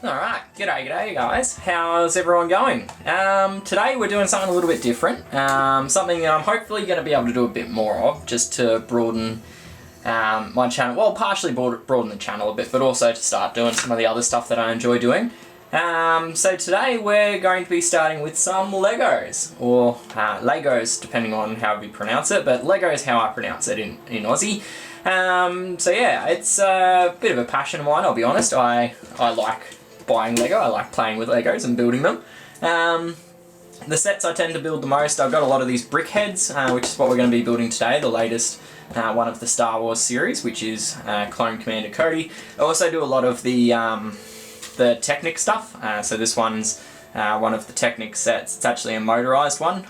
Alright, g'day guys. How's everyone going? Today we're doing something a little bit different. Something that I'm hopefully going to be able to do a bit more of, just to broaden my channel. Well, partially broaden the channel a bit, but also to start doing some of the other stuff that I enjoy doing. So today we're going to be starting with some Legos, or Legos depending on how we pronounce it, but Lego is how I pronounce it in Aussie. So yeah, it's a bit of a passion of mine, I'll be honest. I like buying Lego, I like playing with Legos and building them. The sets I tend to build the most, I've got a lot of these Brickheadz, which is what we're going to be building today, the latest one of the Star Wars series, which is Clone Commander Cody. I also do a lot of the Technic stuff, so this one's one of the Technic sets. It's actually a motorised one,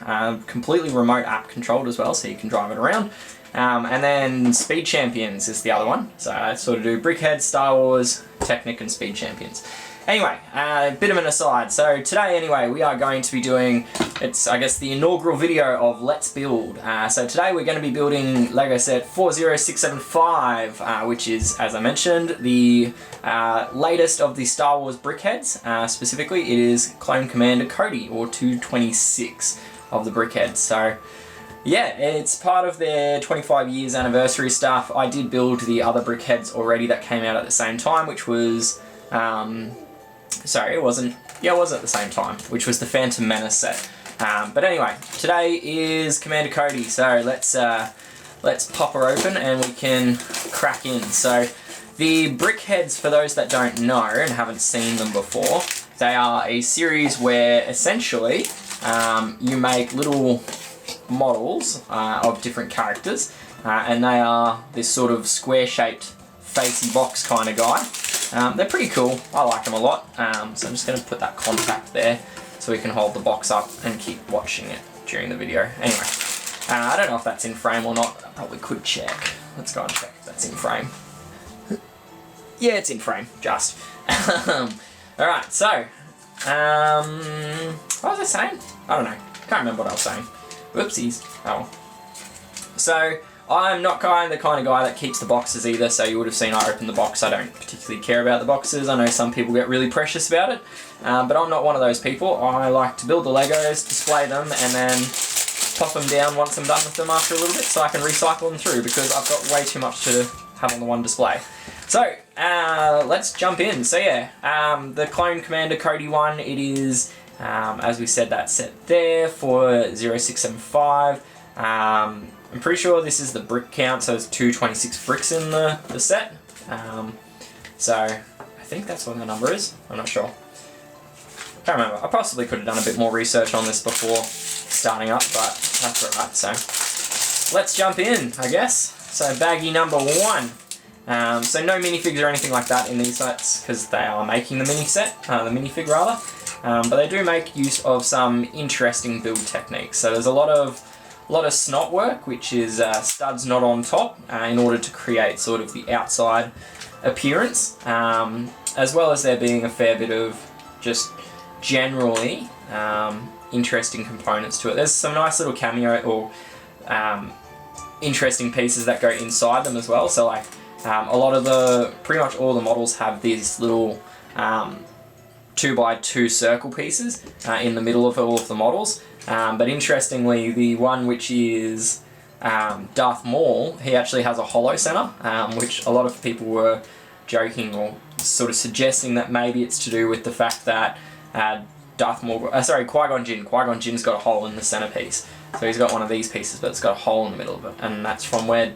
completely remote app controlled as well, so you can drive it around. And then Speed Champions is the other one. So I sort of do Brickheadz, Star Wars, Technic and Speed Champions. Anyway, a bit of an aside. So today anyway, we are going to be doing, it's I guess the inaugural video of Let's Build. So today we're going to be building Lego set 40675, which is, as I mentioned, the latest of the Star Wars Brickheadz. Specifically, it is Clone Commander Cody, or 226 of the Brickheadz. So yeah, it's part of their 25 years anniversary stuff. I did build the other Brickheadz already that came out at the same time, which was, sorry, it wasn't at the same time, which was the Phantom Menace set. But anyway, today is Commander Cody, so let's pop her open and we can crack in. So the Brickheadz, for those that don't know and haven't seen them before, they are a series where essentially you make little models of different characters, and they are this sort of square-shaped facey box kind of guy. They're pretty cool. I like them a lot. So I'm just going to put that contact there so we can hold the box up and keep watching it during the video. Anyway, I don't know if that's in frame or not. I probably could check. Let's go and check if that's in frame. Yeah, it's in frame, just. Alright, so, what was I saying? I don't know. Can't remember what I was saying. Whoopsies. Oh. So, I'm not the kind of guy that keeps the boxes either, so you would have seen I opened the box. I don't particularly care about the boxes. I know some people get really precious about it, but I'm not one of those people. I like to build the Legos, display them, and then pop them down once I'm done with them after a little bit so I can recycle them through, because I've got way too much to have on the one display. So, let's jump in. So yeah, the Clone Commander Cody one, it is, as we said, that set there for 0675. I'm pretty sure this is the brick count, so there's 226 bricks in the set. So I think that's what the number is. I'm not sure. Can't remember. I possibly could have done a bit more research on this before starting up, but that's alright. So let's jump in, I guess. So baggie number one. So no minifigs or anything like that in these sets, because they are making the minifig rather. But they do make use of some interesting build techniques. So there's a lot of snot work, which is studs not on top, in order to create sort of the outside appearance, as well as there being a fair bit of just generally interesting components to it. There's some nice little cameo or interesting pieces that go inside them as well. So like a lot of pretty much all the models have these little 2x2 circle pieces in the middle of all of the models. But interestingly, the one which is Darth Maul, he actually has a hollow center, which a lot of people were joking or sort of suggesting that maybe it's to do with the fact that Qui-Gon Jinn's got a hole in the centerpiece. So he's got one of these pieces, but it's got a hole in the middle of it, and that's from where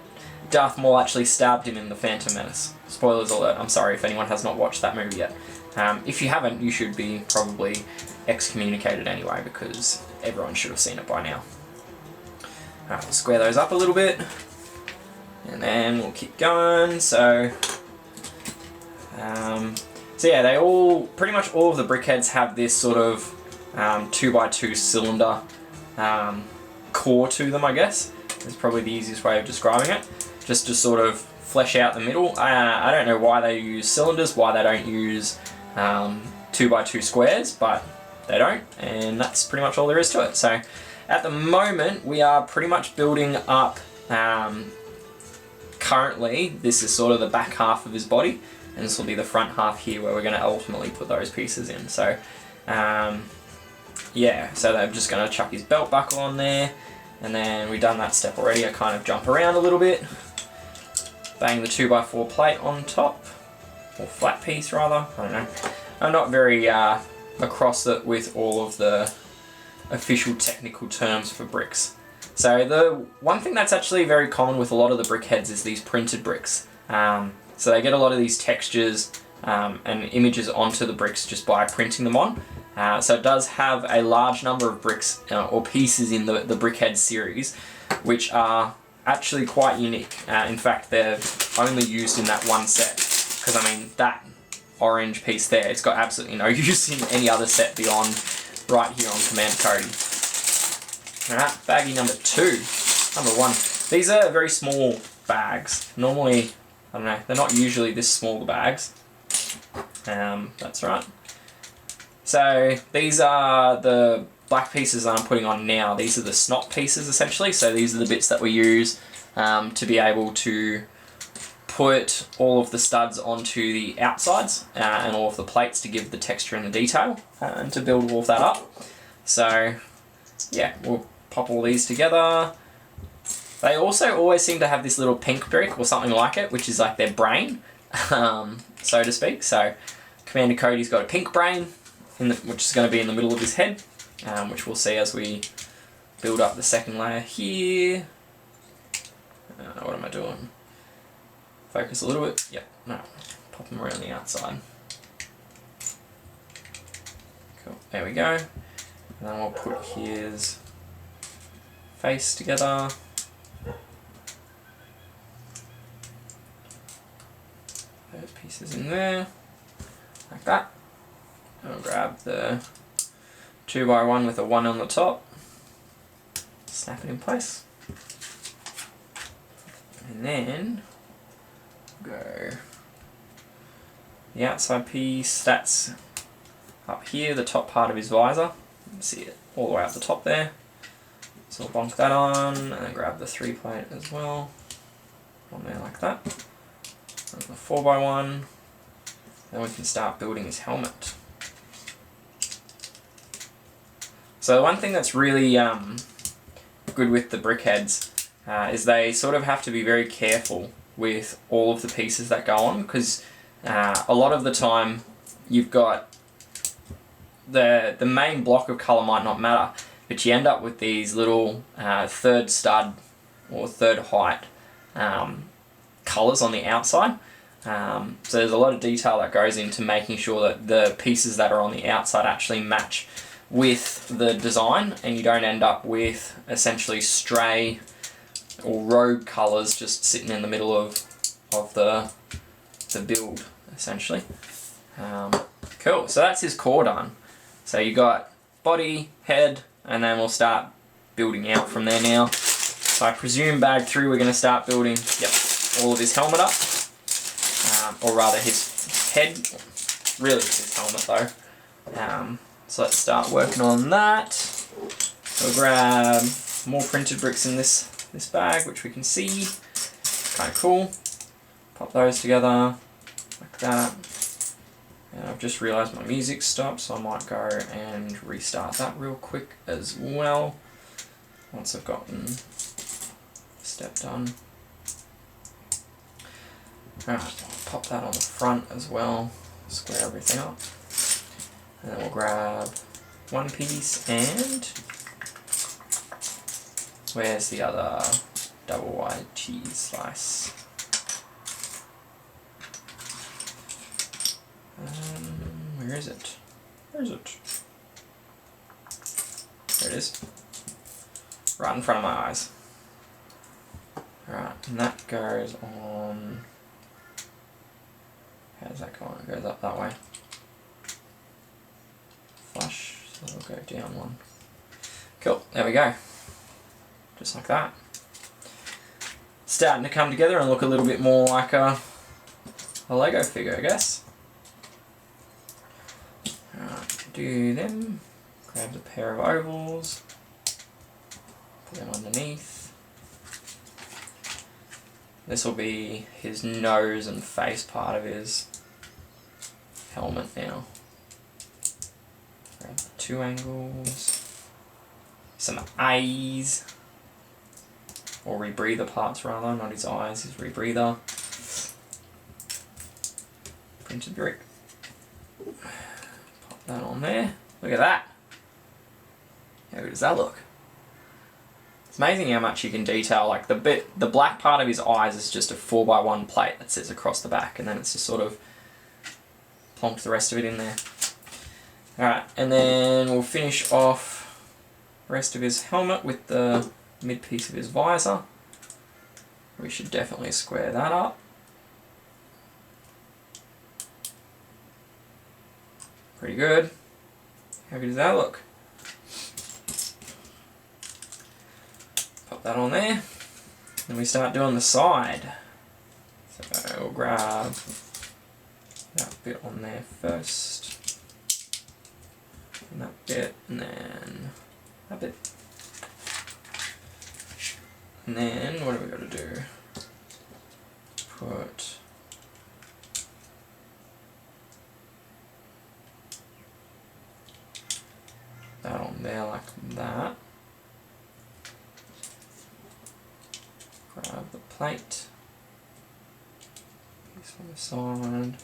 Darth Maul actually stabbed him in the Phantom Menace. Spoilers alert, I'm sorry if anyone has not watched that movie yet. If you haven't, you should be probably excommunicated anyway, because everyone should have seen it by now. Alright, we'll square those up a little bit, and then we'll keep going. So yeah, pretty much all of the Brickheadz have this sort of 2x2 cylinder core to them, I guess. That's probably the easiest way of describing it. Just to sort of flesh out the middle. I don't know why they use cylinders, why they don't use 2x2 squares, but they don't, and that's pretty much all there is to it. So at the moment we are pretty much building up, currently this is sort of the back half of his body, and this will be the front half here where we're going to ultimately put those pieces in. So yeah, so I'm just going to chuck his belt buckle on there, and then we've done that step already. I kind of jump around a little bit, bang the 2x4 plate on top, or flat piece rather, I don't know. I'm not very across it with all of the official technical terms for bricks. So the one thing that's actually very common with a lot of the Brickheadz is these printed bricks. So they get a lot of these textures and images onto the bricks just by printing them on. So it does have a large number of bricks or pieces in the Brickheadz series, which are actually quite unique. In fact, they're only used in that one set. Because I mean, that orange piece there, it's got absolutely no use in any other set beyond right here on Commander Cody. Alright, baggie number 2. Number 1. These are very small bags. Normally, I don't know, they're not usually this small, the bags. That's right. So these are the black pieces that I'm putting on now. These are the snot pieces essentially. So these are the bits that we use to be able to put all of the studs onto the outsides and all of the plates to give the texture and the detail and to build all of that up. So yeah, we'll pop all these together. They also always seem to have this little pink brick or something like it, which is like their brain, so to speak. So Commander Cody's got a pink brain, which is going to be in the middle of his head, which we'll see as we build up the second layer here. What am I doing? Focus a little bit. Yep, no. Pop them around the outside. Cool, there we go. And then we'll put his face together. Those pieces in there, like that. And we'll grab the 2x1 with a 1 on the top, snap it in place. And then go the outside piece, that's up here, the top part of his visor. You can see it all the way up the top there. So we'll bonk that on and then grab the 3 plate as well, on there like that. And the 4x1, then we can start building his helmet. So one thing that's really good with the Brickheadz is they sort of have to be very careful with all of the pieces that go on, because a lot of the time you've got the main block of colour might not matter, but you end up with these little third stud or third height colours on the outside. So there's a lot of detail that goes into making sure that the pieces that are on the outside actually match with the design, and you don't end up with essentially stray or rogue colours just sitting in the middle of the build, essentially. Cool, so that's his core done. So you got body, head, and then we'll start building out from there now. So I presume bag 3 we're going to start building, yep, all of his helmet up. Or rather his head, really it's his helmet though. So let's start working on that. We'll grab more printed bricks in this bag, which we can see. Kind of cool. Pop those together like that. And I've just realised my music stopped, so I might go and restart that real quick as well. Once I've gotten the step done. Alright, pop that on the front as well. Square everything up. And then we'll grab one piece and where's the other double wide cheese slice? Where is it? Where is it? There it is. Right in front of my eyes. Alright, and that goes on... How does that go on? It goes up that way. Flush, so it'll go down one. Cool, there we go. Just like that. Starting to come together and look a little bit more like a Lego figure, I guess. Alright, do them. Grab the pair of ovals. Put them underneath. This will be his nose and face part of his helmet now. Grab the 2 angles. Some eyes. Or rebreather parts rather, not his eyes, his rebreather. Printed brick. Pop that on there. Look at that. How good does that look? It's amazing how much you can detail. Like the black part of his eyes is just a 4x1 plate that sits across the back, and then it's just sort of plonked the rest of it in there. Alright, and then we'll finish off the rest of his helmet with the mid piece of his visor. We should definitely square that up. Pretty good. How good does that look? Pop that on there. Then we start doing the side. So we'll grab that bit on there first. And that bit, and then that bit. And then, what do we got to do? Put that on there like that. Grab the plate. Piece on the side.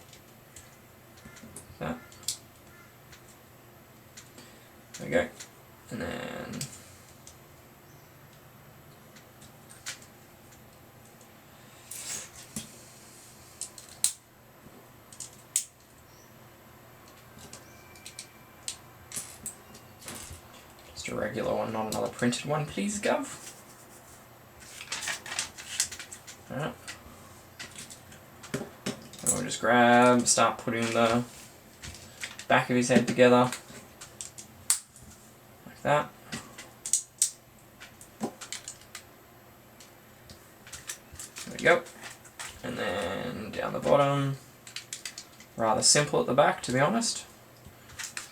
Like that. There we go. And then just a regular one, not another printed one, please, Gov. Alright. And we'll just start putting the back of his head together. Like that. There we go. And then down the bottom. Rather simple at the back, to be honest.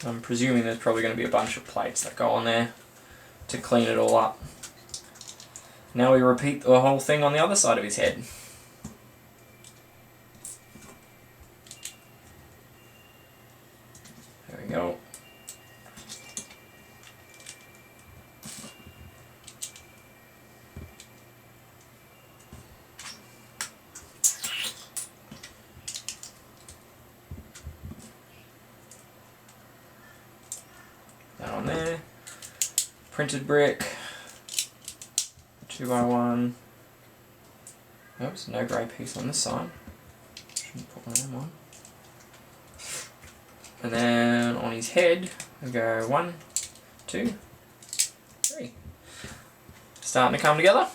I'm presuming there's probably going to be a bunch of plates that go on there to clean it all up. Now we repeat the whole thing on the other side of his head. There we go. That on there. Printed brick. 2x1. Oops, no grey piece on this side. Shouldn't put one of them on. And then on his head, we go 1, 2, 3. Starting to come together.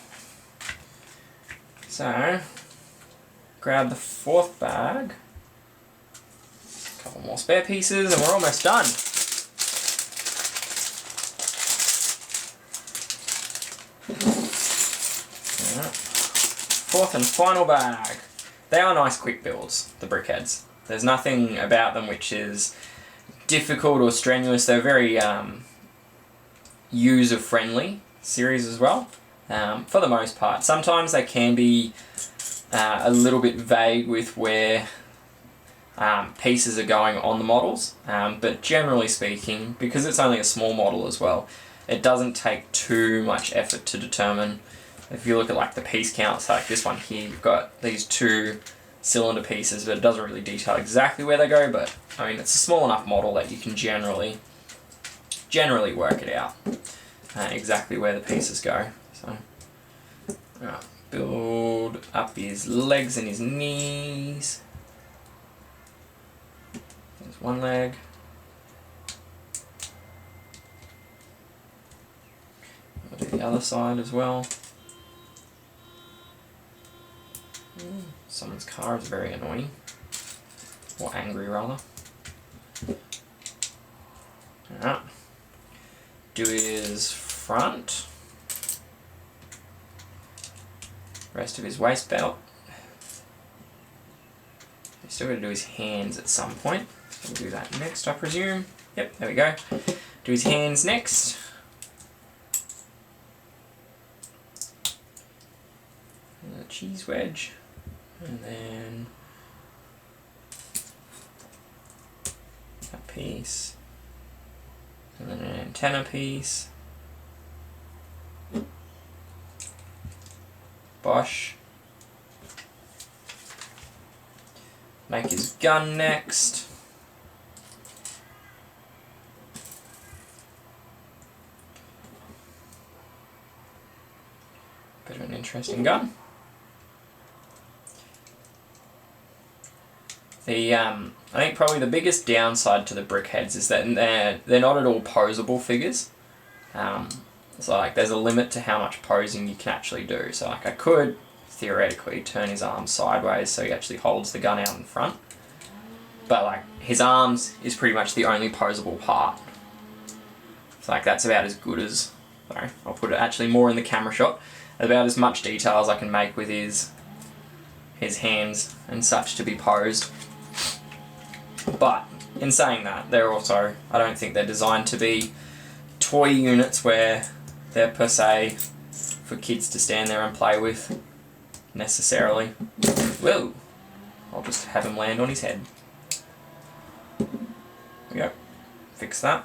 So, grab the 4th bag. A couple more spare pieces, and we're almost done. Fourth and final bag. They are nice quick builds, the Brickheadz. There's nothing about them which is difficult or strenuous. They're very user-friendly series as well, for the most part. Sometimes they can be a little bit vague with where pieces are going on the models, but generally speaking, because it's only a small model as well, it doesn't take too much effort to determine. If you look at like the piece counts, like this one here, you've got these 2 cylinder pieces, but it doesn't really detail exactly where they go, but I mean, it's a small enough model that you can generally work it out, exactly where the pieces go. So, alright, build up his legs and his knees. There's one leg. I'll do the other side as well. Someone's car is very annoying. Or angry, rather. Alright. Do his front. Rest of his waist belt. He's still got to do his hands at some point. So we'll do that next, I presume. Yep, there we go. Do his hands next. And a cheese wedge. And then piece, and then an antenna piece. Bosh. Make his gun next. Bit of an interesting gun. I think probably the biggest downside to the Brickheadz is that they're not at all posable figures. So like there's a limit to how much posing you can actually do. So like I could theoretically turn his arms sideways so he actually holds the gun out in front. But like his arms is pretty much the only posable part. So like that's about as good as, sorry, I'll put it actually more in the camera shot, about as much detail as I can make with his hands and such to be posed. But in saying that, they're also, I don't think they're designed to be toy units where they're per se for kids to stand there and play with necessarily. Whoa! I'll just have him land on his head. There we go. Fix that.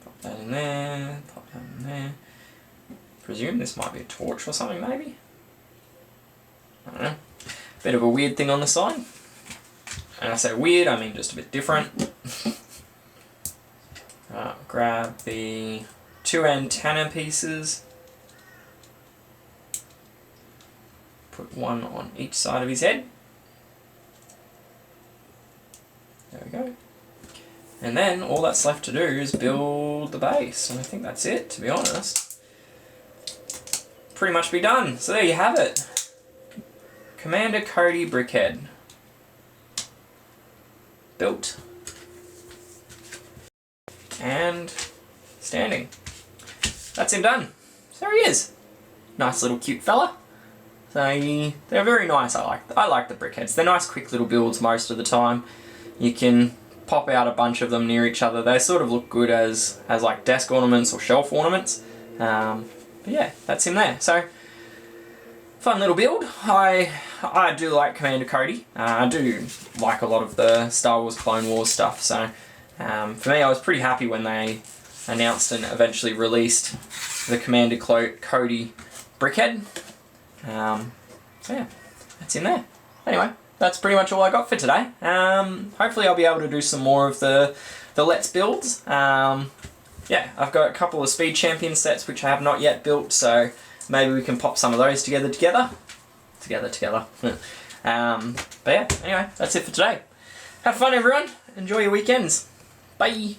Pop that in there, pop that in there. Presume this might be a torch or something maybe? I don't know. Bit of a weird thing on the side. And I say weird, I mean just a bit different. Grab the 2 antenna pieces. Put one on each side of his head. There we go. And then all that's left to do is build the base. And I think that's it, to be honest. Pretty much be done. So there you have it. Commander Cody Brickhead. Built. And standing. That's him done. So there he is. Nice little cute fella. So they're very nice. I like the Brickheadz. They're nice quick little builds most of the time. You can pop out a bunch of them near each other. They sort of look good as like desk ornaments or shelf ornaments. But yeah, that's him there. So fun little build. I do like Commander Cody. I do like a lot of the Star Wars Clone Wars stuff. So for me, I was pretty happy when they announced and eventually released the Commander Cody Brickhead. So yeah, that's in there. Anyway, that's pretty much all I got for today. Hopefully I'll be able to do some more of the Let's Builds. Yeah, I've got a couple of Speed Champion sets which I have not yet built, so maybe we can pop some of those together. But yeah, anyway, that's it for today. Have fun everyone, enjoy your weekends. Bye!